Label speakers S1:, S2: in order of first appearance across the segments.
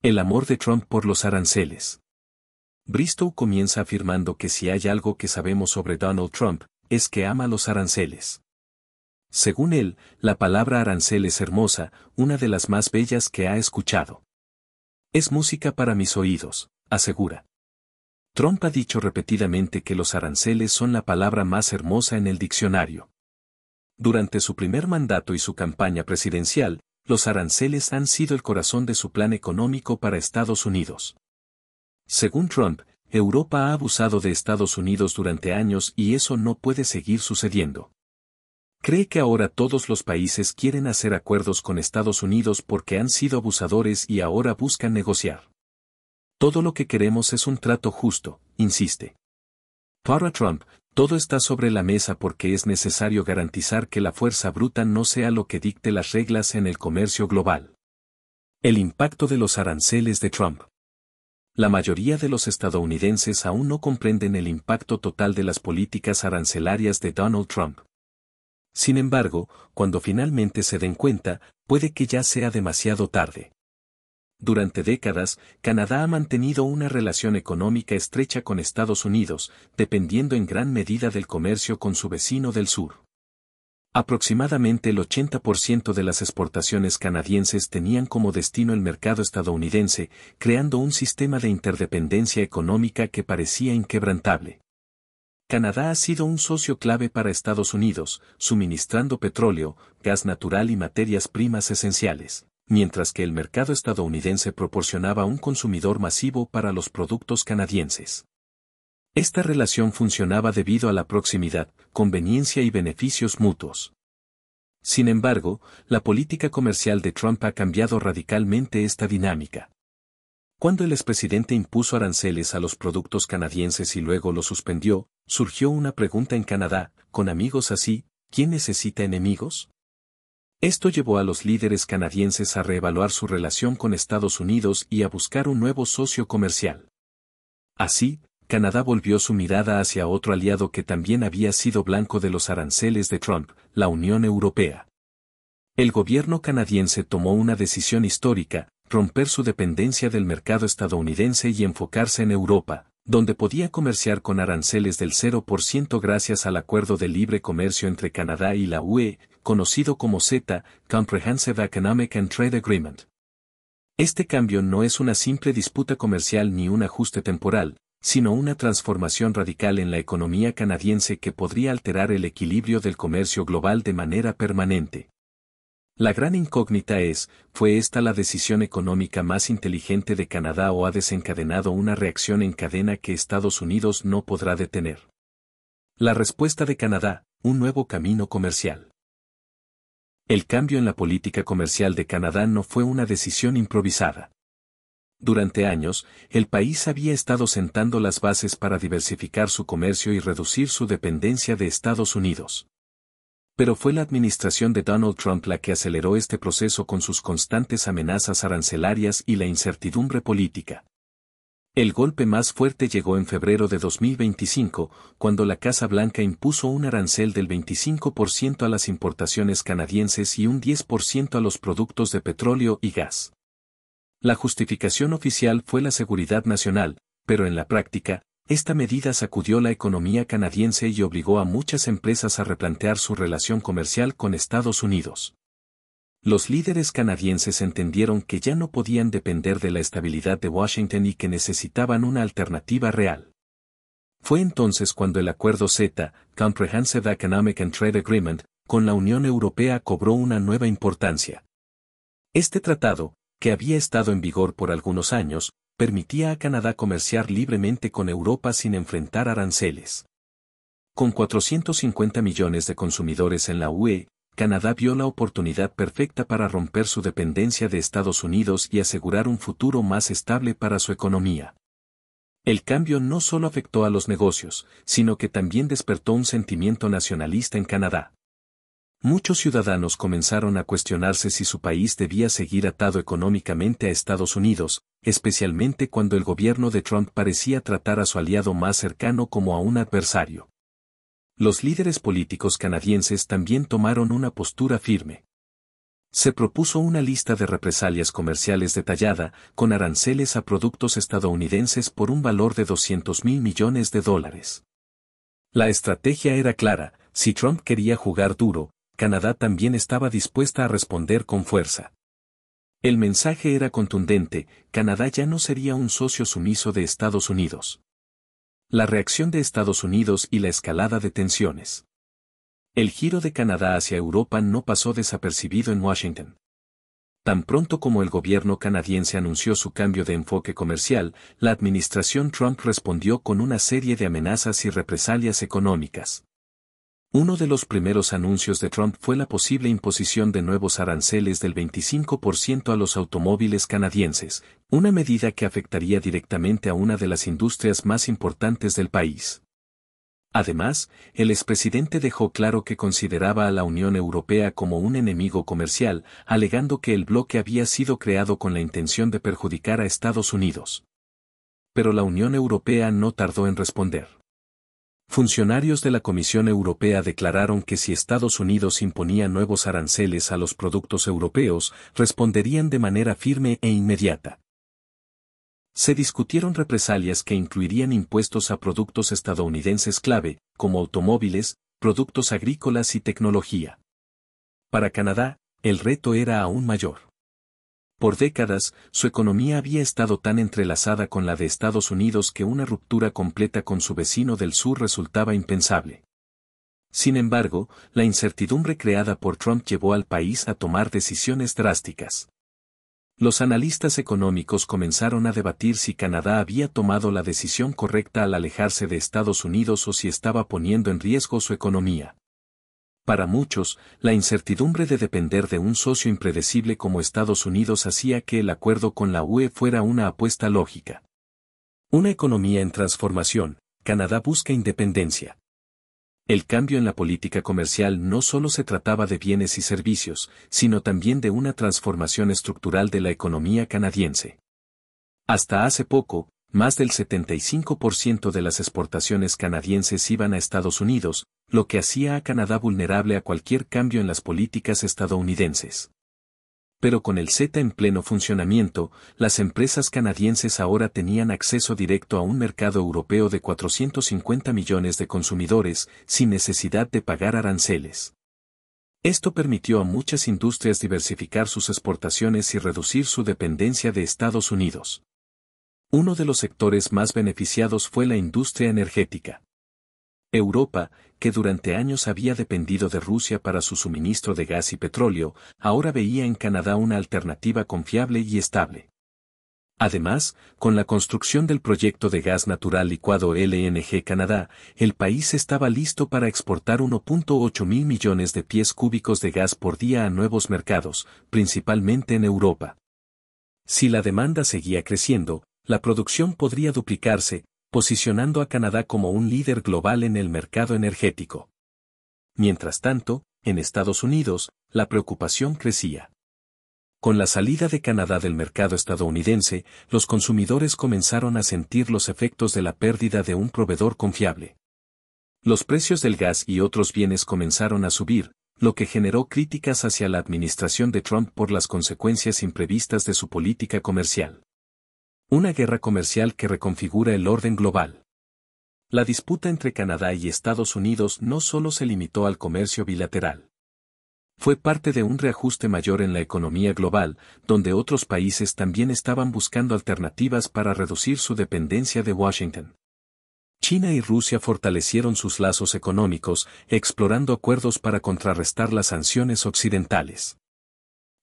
S1: El amor de Trump por los aranceles. Bristow comienza afirmando que si hay algo que sabemos sobre Donald Trump, es que ama los aranceles. Según él, la palabra arancel es hermosa, una de las más bellas que ha escuchado. Es música para mis oídos, asegura. Trump ha dicho repetidamente que los aranceles son la palabra más hermosa en el diccionario. Durante su primer mandato y su campaña presidencial, los aranceles han sido el corazón de su plan económico para Estados Unidos. Según Trump, Europa ha abusado de Estados Unidos durante años y eso no puede seguir sucediendo. Cree que ahora todos los países quieren hacer acuerdos con Estados Unidos porque han sido abusadores y ahora buscan negociar. Todo lo que queremos es un trato justo, insiste. Para Trump, todo está sobre la mesa porque es necesario garantizar que la fuerza bruta no sea lo que dicte las reglas en el comercio global. El impacto de los aranceles de Trump. La mayoría de los estadounidenses aún no comprenden el impacto total de las políticas arancelarias de Donald Trump. Sin embargo, cuando finalmente se den cuenta, puede que ya sea demasiado tarde. Durante décadas, Canadá ha mantenido una relación económica estrecha con Estados Unidos, dependiendo en gran medida del comercio con su vecino del sur. Aproximadamente el 80% de las exportaciones canadienses tenían como destino el mercado estadounidense, creando un sistema de interdependencia económica que parecía inquebrantable. Canadá ha sido un socio clave para Estados Unidos, suministrando petróleo, gas natural y materias primas esenciales, mientras que el mercado estadounidense proporcionaba un consumidor masivo para los productos canadienses. Esta relación funcionaba debido a la proximidad, conveniencia y beneficios mutuos. Sin embargo, la política comercial de Trump ha cambiado radicalmente esta dinámica. Cuando el expresidente impuso aranceles a los productos canadienses y luego los suspendió, surgió una pregunta en Canadá: ¿con amigos así, quién necesita enemigos? Esto llevó a los líderes canadienses a reevaluar su relación con Estados Unidos y a buscar un nuevo socio comercial. Así, Canadá volvió su mirada hacia otro aliado que también había sido blanco de los aranceles de Trump, la Unión Europea. El gobierno canadiense tomó una decisión histórica: romper su dependencia del mercado estadounidense y enfocarse en Europa, donde podía comerciar con aranceles del 0% gracias al Acuerdo de Libre Comercio entre Canadá y la UE, conocido como CETA, Comprehensive Economic and Trade Agreement. Este cambio no es una simple disputa comercial ni un ajuste temporal, sino una transformación radical en la economía canadiense que podría alterar el equilibrio del comercio global de manera permanente. La gran incógnita es: ¿fue esta la decisión económica más inteligente de Canadá o ha desencadenado una reacción en cadena que Estados Unidos no podrá detener? La respuesta de Canadá: un nuevo camino comercial. El cambio en la política comercial de Canadá no fue una decisión improvisada. Durante años, el país había estado sentando las bases para diversificar su comercio y reducir su dependencia de Estados Unidos. Pero fue la administración de Donald Trump la que aceleró este proceso con sus constantes amenazas arancelarias y la incertidumbre política. El golpe más fuerte llegó en febrero de 2025, cuando la Casa Blanca impuso un arancel del 25% a las importaciones canadienses y un 10% a los productos de petróleo y gas. La justificación oficial fue la seguridad nacional, pero en la práctica, esta medida sacudió la economía canadiense y obligó a muchas empresas a replantear su relación comercial con Estados Unidos. Los líderes canadienses entendieron que ya no podían depender de la estabilidad de Washington y que necesitaban una alternativa real. Fue entonces cuando el acuerdo CETA, Comprehensive Economic and Trade Agreement, con la Unión Europea cobró una nueva importancia. Este tratado, que había estado en vigor por algunos años, permitía a Canadá comerciar libremente con Europa sin enfrentar aranceles. Con 450 millones de consumidores en la UE, Canadá vio la oportunidad perfecta para romper su dependencia de Estados Unidos y asegurar un futuro más estable para su economía. El cambio no solo afectó a los negocios, sino que también despertó un sentimiento nacionalista en Canadá. Muchos ciudadanos comenzaron a cuestionarse si su país debía seguir atado económicamente a Estados Unidos, especialmente cuando el gobierno de Trump parecía tratar a su aliado más cercano como a un adversario. Los líderes políticos canadienses también tomaron una postura firme. Se propuso una lista de represalias comerciales detallada, con aranceles a productos estadounidenses por un valor de $200.000 millones. La estrategia era clara: si Trump quería jugar duro, Canadá también estaba dispuesta a responder con fuerza. El mensaje era contundente: Canadá ya no sería un socio sumiso de Estados Unidos. La reacción de Estados Unidos y la escalada de tensiones. El giro de Canadá hacia Europa no pasó desapercibido en Washington. Tan pronto como el gobierno canadiense anunció su cambio de enfoque comercial, la administración Trump respondió con una serie de amenazas y represalias económicas. Uno de los primeros anuncios de Trump fue la posible imposición de nuevos aranceles del 25% a los automóviles canadienses, una medida que afectaría directamente a una de las industrias más importantes del país. Además, el expresidente dejó claro que consideraba a la Unión Europea como un enemigo comercial, alegando que el bloque había sido creado con la intención de perjudicar a Estados Unidos. Pero la Unión Europea no tardó en responder. Funcionarios de la Comisión Europea declararon que si Estados Unidos imponía nuevos aranceles a los productos europeos, responderían de manera firme e inmediata. Se discutieron represalias que incluirían impuestos a productos estadounidenses clave, como automóviles, productos agrícolas y tecnología. Para Canadá, el reto era aún mayor. Por décadas, su economía había estado tan entrelazada con la de Estados Unidos que una ruptura completa con su vecino del sur resultaba impensable. Sin embargo, la incertidumbre creada por Trump llevó al país a tomar decisiones drásticas. Los analistas económicos comenzaron a debatir si Canadá había tomado la decisión correcta al alejarse de Estados Unidos o si estaba poniendo en riesgo su economía. Para muchos, la incertidumbre de depender de un socio impredecible como Estados Unidos hacía que el acuerdo con la UE fuera una apuesta lógica. Una economía en transformación, Canadá busca independencia. El cambio en la política comercial no solo se trataba de bienes y servicios, sino también de una transformación estructural de la economía canadiense. Hasta hace poco, más del 75% de las exportaciones canadienses iban a Estados Unidos, lo que hacía a Canadá vulnerable a cualquier cambio en las políticas estadounidenses. Pero con el CETA en pleno funcionamiento, las empresas canadienses ahora tenían acceso directo a un mercado europeo de 450 millones de consumidores, sin necesidad de pagar aranceles. Esto permitió a muchas industrias diversificar sus exportaciones y reducir su dependencia de Estados Unidos. Uno de los sectores más beneficiados fue la industria energética. Europa, que durante años había dependido de Rusia para su suministro de gas y petróleo, ahora veía en Canadá una alternativa confiable y estable. Además, con la construcción del proyecto de gas natural licuado LNG Canadá, el país estaba listo para exportar 1.8 mil millones de pies cúbicos de gas por día a nuevos mercados, principalmente en Europa. Si la demanda seguía creciendo, la producción podría duplicarse, posicionando a Canadá como un líder global en el mercado energético. Mientras tanto, en Estados Unidos, la preocupación crecía. Con la salida de Canadá del mercado estadounidense, los consumidores comenzaron a sentir los efectos de la pérdida de un proveedor confiable. Los precios del gas y otros bienes comenzaron a subir, lo que generó críticas hacia la administración de Trump por las consecuencias imprevistas de su política comercial. Una guerra comercial que reconfigura el orden global. La disputa entre Canadá y Estados Unidos no solo se limitó al comercio bilateral. Fue parte de un reajuste mayor en la economía global, donde otros países también estaban buscando alternativas para reducir su dependencia de Washington. China y Rusia fortalecieron sus lazos económicos, explorando acuerdos para contrarrestar las sanciones occidentales.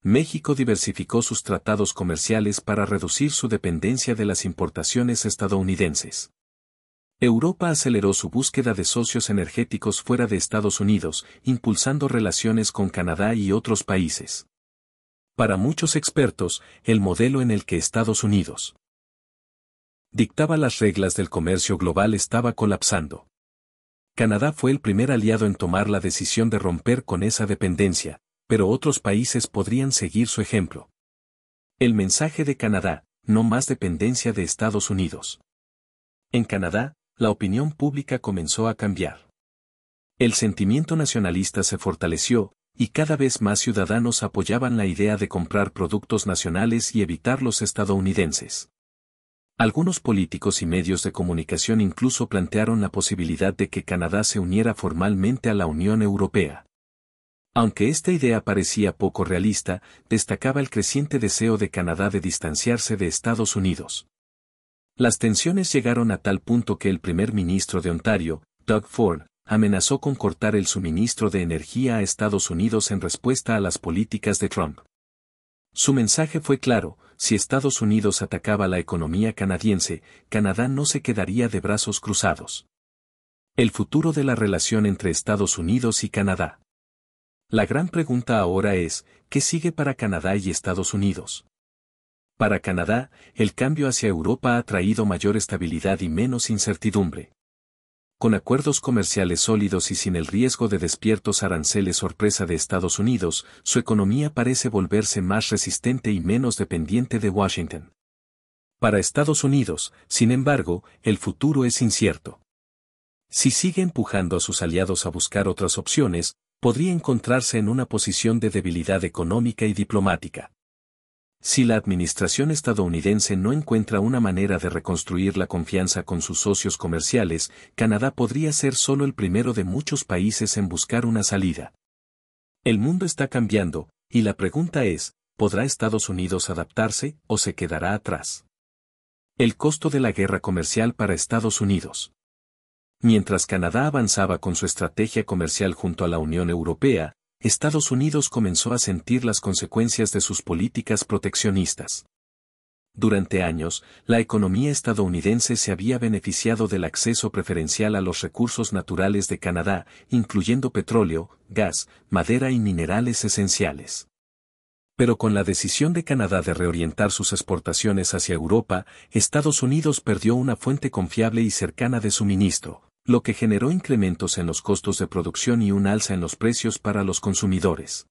S1: México diversificó sus tratados comerciales para reducir su dependencia de las importaciones estadounidenses. Europa aceleró su búsqueda de socios energéticos fuera de Estados Unidos, impulsando relaciones con Canadá y otros países. Para muchos expertos, el modelo en el que Estados Unidos dictaba las reglas del comercio global estaba colapsando. Canadá fue el primer aliado en tomar la decisión de romper con esa dependencia, pero otros países podrían seguir su ejemplo. El mensaje de Canadá: no más dependencia de Estados Unidos. En Canadá, la opinión pública comenzó a cambiar. El sentimiento nacionalista se fortaleció, y cada vez más ciudadanos apoyaban la idea de comprar productos nacionales y evitar los estadounidenses. Algunos políticos y medios de comunicación incluso plantearon la posibilidad de que Canadá se uniera formalmente a la Unión Europea. Aunque esta idea parecía poco realista, destacaba el creciente deseo de Canadá de distanciarse de Estados Unidos. Las tensiones llegaron a tal punto que el primer ministro de Ontario, Doug Ford, amenazó con cortar el suministro de energía a Estados Unidos en respuesta a las políticas de Trump. Su mensaje fue claro: si Estados Unidos atacaba la economía canadiense, Canadá no se quedaría de brazos cruzados. El futuro de la relación entre Estados Unidos y Canadá. La gran pregunta ahora es, ¿qué sigue para Canadá y Estados Unidos? Para Canadá, el cambio hacia Europa ha traído mayor estabilidad y menos incertidumbre. Con acuerdos comerciales sólidos y sin el riesgo de despiertos aranceles sorpresa de Estados Unidos, su economía parece volverse más resistente y menos dependiente de Washington. Para Estados Unidos, sin embargo, el futuro es incierto. Si sigue empujando a sus aliados a buscar otras opciones, podría encontrarse en una posición de debilidad económica y diplomática. Si la administración estadounidense no encuentra una manera de reconstruir la confianza con sus socios comerciales, Canadá podría ser solo el primero de muchos países en buscar una salida. El mundo está cambiando, y la pregunta es, ¿podrá Estados Unidos adaptarse o se quedará atrás? El costo de la guerra comercial para Estados Unidos. Mientras Canadá avanzaba con su estrategia comercial junto a la Unión Europea, Estados Unidos comenzó a sentir las consecuencias de sus políticas proteccionistas. Durante años, la economía estadounidense se había beneficiado del acceso preferencial a los recursos naturales de Canadá, incluyendo petróleo, gas, madera y minerales esenciales. Pero con la decisión de Canadá de reorientar sus exportaciones hacia Europa, Estados Unidos perdió una fuente confiable y cercana de suministro, lo que generó incrementos en los costos de producción y un alza en los precios para los consumidores.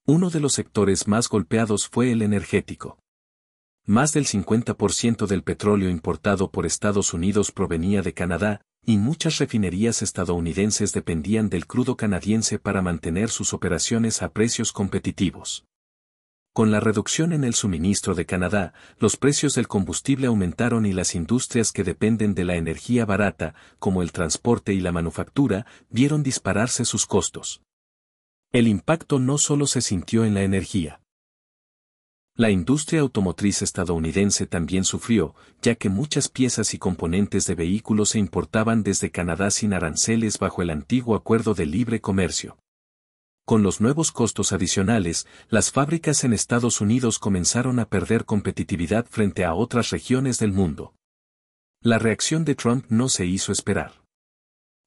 S1: Uno de los sectores más golpeados fue el energético. Más del 50% del petróleo importado por Estados Unidos provenía de Canadá, y muchas refinerías estadounidenses dependían del crudo canadiense para mantener sus operaciones a precios competitivos. Con la reducción en el suministro de Canadá, los precios del combustible aumentaron y las industrias que dependen de la energía barata, como el transporte y la manufactura, vieron dispararse sus costos. El impacto no solo se sintió en la energía. La industria automotriz estadounidense también sufrió, ya que muchas piezas y componentes de vehículos se importaban desde Canadá sin aranceles bajo el antiguo Acuerdo de Libre Comercio. Con los nuevos costos adicionales, las fábricas en Estados Unidos comenzaron a perder competitividad frente a otras regiones del mundo. La reacción de Trump no se hizo esperar.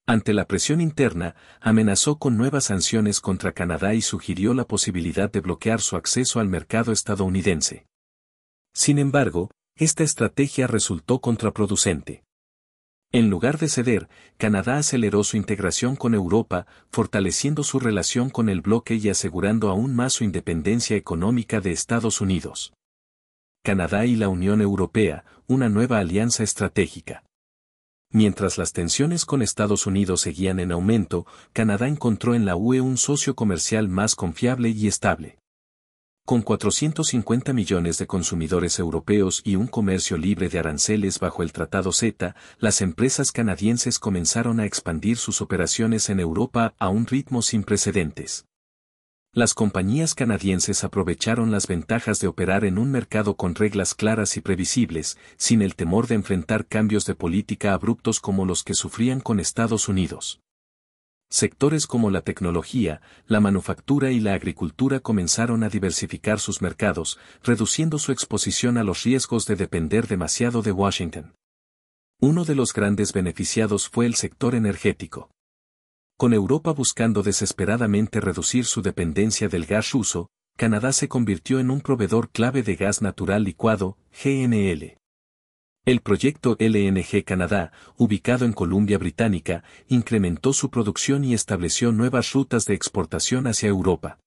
S1: Ante la presión interna, amenazó con nuevas sanciones contra Canadá y sugirió la posibilidad de bloquear su acceso al mercado estadounidense. Sin embargo, esta estrategia resultó contraproducente. En lugar de ceder, Canadá aceleró su integración con Europa, fortaleciendo su relación con el bloque y asegurando aún más su independencia económica de Estados Unidos. Canadá y la Unión Europea, una nueva alianza estratégica. Mientras las tensiones con Estados Unidos seguían en aumento, Canadá encontró en la UE un socio comercial más confiable y estable. Con 450 millones de consumidores europeos y un comercio libre de aranceles bajo el Tratado CETA, las empresas canadienses comenzaron a expandir sus operaciones en Europa a un ritmo sin precedentes. Las compañías canadienses aprovecharon las ventajas de operar en un mercado con reglas claras y previsibles, sin el temor de enfrentar cambios de política abruptos como los que sufrían con Estados Unidos. Sectores como la tecnología, la manufactura y la agricultura comenzaron a diversificar sus mercados, reduciendo su exposición a los riesgos de depender demasiado de Washington. Uno de los grandes beneficiados fue el sector energético. Con Europa buscando desesperadamente reducir su dependencia del gas ruso, Canadá se convirtió en un proveedor clave de gas natural licuado, GNL. El proyecto LNG Canadá, ubicado en Columbia Británica, incrementó su producción y estableció nuevas rutas de exportación hacia Europa.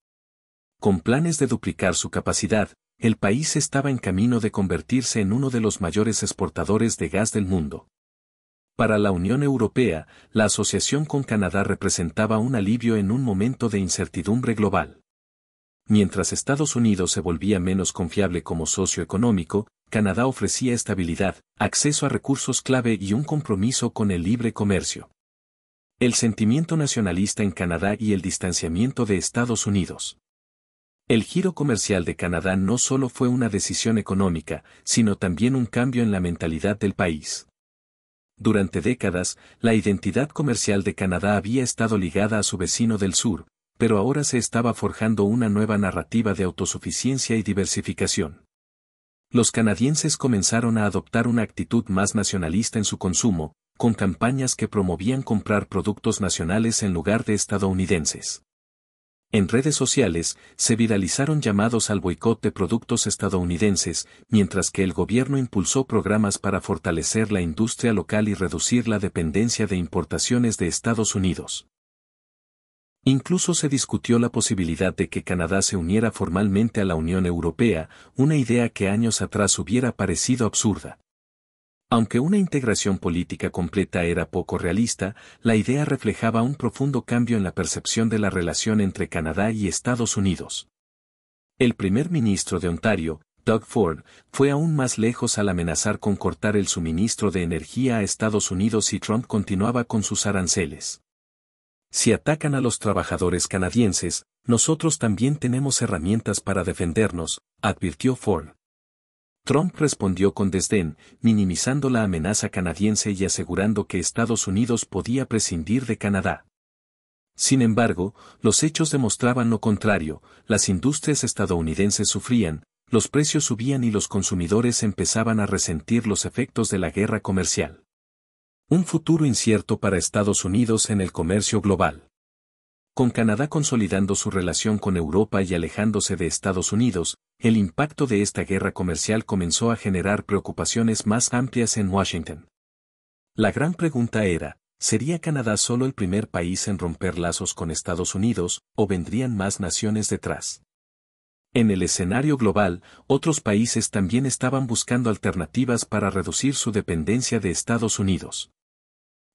S1: Con planes de duplicar su capacidad, el país estaba en camino de convertirse en uno de los mayores exportadores de gas del mundo. Para la Unión Europea, la asociación con Canadá representaba un alivio en un momento de incertidumbre global. Mientras Estados Unidos se volvía menos confiable como socio económico, Canadá ofrecía estabilidad, acceso a recursos clave y un compromiso con el libre comercio. El sentimiento nacionalista en Canadá y el distanciamiento de Estados Unidos. El giro comercial de Canadá no solo fue una decisión económica, sino también un cambio en la mentalidad del país. Durante décadas, la identidad comercial de Canadá había estado ligada a su vecino del sur, pero ahora se estaba forjando una nueva narrativa de autosuficiencia y diversificación. Los canadienses comenzaron a adoptar una actitud más nacionalista en su consumo, con campañas que promovían comprar productos nacionales en lugar de estadounidenses. En redes sociales, se viralizaron llamados al boicot de productos estadounidenses, mientras que el gobierno impulsó programas para fortalecer la industria local y reducir la dependencia de importaciones de Estados Unidos. Incluso se discutió la posibilidad de que Canadá se uniera formalmente a la Unión Europea, una idea que años atrás hubiera parecido absurda. Aunque una integración política completa era poco realista, la idea reflejaba un profundo cambio en la percepción de la relación entre Canadá y Estados Unidos. El primer ministro de Ontario, Doug Ford, fue aún más lejos al amenazar con cortar el suministro de energía a Estados Unidos si Trump continuaba con sus aranceles. Si atacan a los trabajadores canadienses, nosotros también tenemos herramientas para defendernos, advirtió Ford. Trump respondió con desdén, minimizando la amenaza canadiense y asegurando que Estados Unidos podía prescindir de Canadá. Sin embargo, los hechos demostraban lo contrario, las industrias estadounidenses sufrían, los precios subían y los consumidores empezaban a resentir los efectos de la guerra comercial. Un futuro incierto para Estados Unidos en el comercio global. Con Canadá consolidando su relación con Europa y alejándose de Estados Unidos, el impacto de esta guerra comercial comenzó a generar preocupaciones más amplias en Washington. La gran pregunta era, ¿sería Canadá solo el primer país en romper lazos con Estados Unidos, o vendrían más naciones detrás? En el escenario global, otros países también estaban buscando alternativas para reducir su dependencia de Estados Unidos.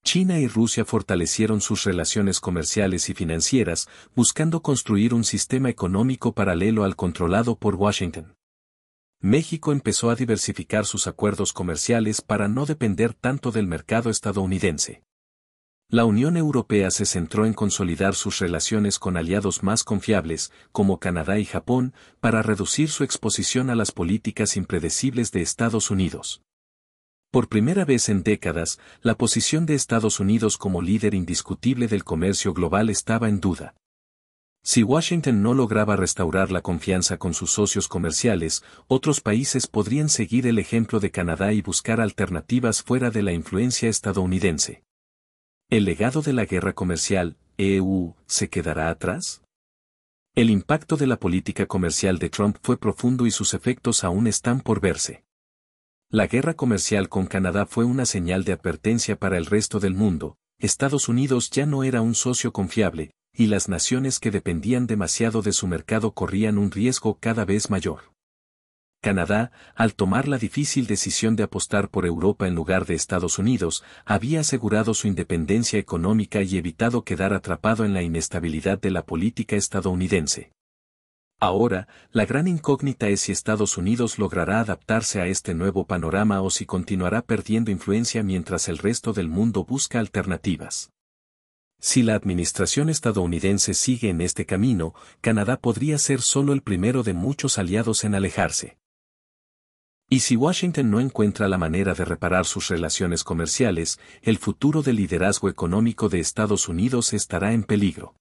S1: China y Rusia fortalecieron sus relaciones comerciales y financieras, buscando construir un sistema económico paralelo al controlado por Washington. México empezó a diversificar sus acuerdos comerciales para no depender tanto del mercado estadounidense. La Unión Europea se centró en consolidar sus relaciones con aliados más confiables, como Canadá y Japón, para reducir su exposición a las políticas impredecibles de Estados Unidos. Por primera vez en décadas, la posición de Estados Unidos como líder indiscutible del comercio global estaba en duda. Si Washington no lograba restaurar la confianza con sus socios comerciales, otros países podrían seguir el ejemplo de Canadá y buscar alternativas fuera de la influencia estadounidense. ¿El legado de la guerra comercial, EU, se quedará atrás? El impacto de la política comercial de Trump fue profundo y sus efectos aún están por verse. La guerra comercial con Canadá fue una señal de advertencia para el resto del mundo. Estados Unidos ya no era un socio confiable, y las naciones que dependían demasiado de su mercado corrían un riesgo cada vez mayor. Canadá, al tomar la difícil decisión de apostar por Europa en lugar de Estados Unidos, había asegurado su independencia económica y evitado quedar atrapado en la inestabilidad de la política estadounidense. Ahora, la gran incógnita es si Estados Unidos logrará adaptarse a este nuevo panorama o si continuará perdiendo influencia mientras el resto del mundo busca alternativas. Si la administración estadounidense sigue en este camino, Canadá podría ser solo el primero de muchos aliados en alejarse. Y si Washington no encuentra la manera de reparar sus relaciones comerciales, el futuro del liderazgo económico de Estados Unidos estará en peligro.